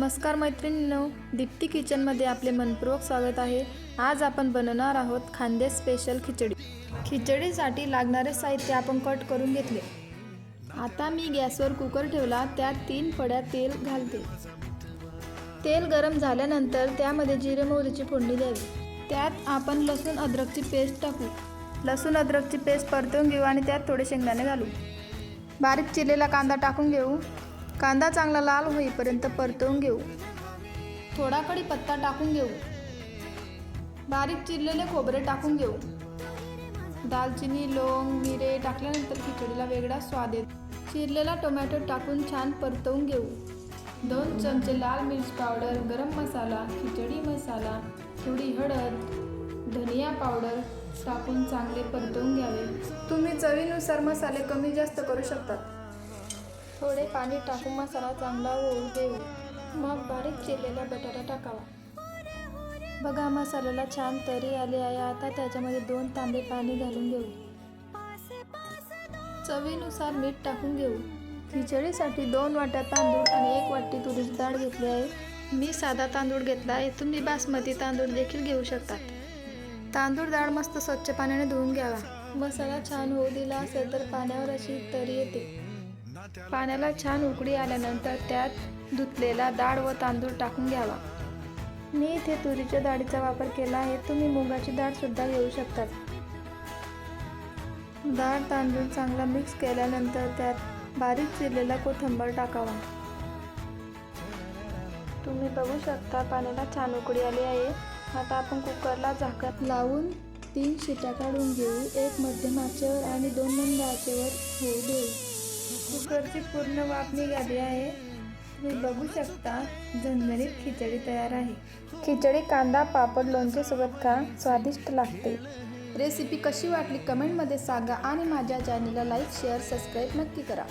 नमस्कार मैत्रिणींनो, दीप्ती किचनमध्ये आपले मनपूर्वक स्वागत आहे। आज आपण बनवणार आहोत खानदेश स्पेशल खिचडी। खिचडीसाठी लागणारे साहित्य आपण कट करून घेतले। आता मी गॅसवर कुकर ठेवला, त्यात 3 पड्या तेल घालते। तेल गरम झाल्यानंतर त्यामध्ये जिरे मोहरीची फोडणी द्यावी। त्यात आपण लसूण अद्रकची पेस्ट टाकू। लसूण अद्रकची पेस्ट परतवून घेऊ आणि त्यात थोडे शेंगदाणे घालू। बारीक चिरलेला कांदा टाकून घेऊ। कांदा चांगला लाल होईपर्यंत परतवून घेऊ। थोडा कढीपत्ता टाकून घेऊ। बारीक चिरलेले खोबरे टाकून घेऊ। दालचिनी, लवंग, मिरे टाकल्यानंतर खिचडीला वेगळा स्वाद येतो। चिरलेला टोमॅटो टाकून छान परतवून घेऊ। 2 चमचे लाल मिर्च पावडर, गरम मसाला, खिचडी मसाला, थोडी हळद, धनिया पावडर टाकून चांगले परतवून घ्यावे। तुम्ही चवीनुसार मसाले कमी जास्त करू शकता। थोडे पाणी टाकून मसाला चांगला होऊ देऊ। मग बारीक चिरलेला बटाटा टाकावा। बघा, मसाल्याला छान तरी आली आहे। आता त्याच्यामध्ये 2 तांबे पाणी घालून घेऊ। चवीनुसार मीठ टाकून घेऊ। खिचडीसाठी 2 वाट्या तांदूळ आणि 1 वाटी तुरीची डाळ घेतली आहे। मी साधा तांदूळ घेतला आहे, तुम्ही बासमती तांदूळ देखील घेऊ शकता। तांदूळ डाळ मस्त स्वच्छ पाण्याने धुवून घ्यावा। मसाला छान होऊ दिला असेल तर पाण्यावर अशी तरी येते। पाण्याला छान उकळी आल्यानंतर त्यात धुतलेला डाळ व तांदूळ टाकून घ्यावा। मी इथे तुरीच्या डाळीचा वापर केला आहे, तुम्ही मुगाची डाळ सुद्धा घेऊ शकतात। डाळ तांदूळ चांगला मिक्स केल्यानंतर त्यात बारीक चिरलेला कोथिंबीर टाकावा। तुम्ही बघू शकता पाण्याला छान उकळी आली आहे। आता आपण कुकरला झाकण लावून 3 शिट्या काढून घेऊ। 1 मध्यम आचेवर आणि 2 मंद आचेवर होऊ देऊ। कुकरची पूर्ण वाफ निघाली आहे। तुम्ही बघू शकता झणझणीत खिचडी तयार आहे। खिचडी कांदा, पापड, लोणचे सोबत खा, स्वादिष्ट लागते। रेसिपी कशी वाटली कमेंटमध्ये सांगा आणि माझ्या चॅनलला लाईक, शेअर, सबस्क्राईब नक्की करा।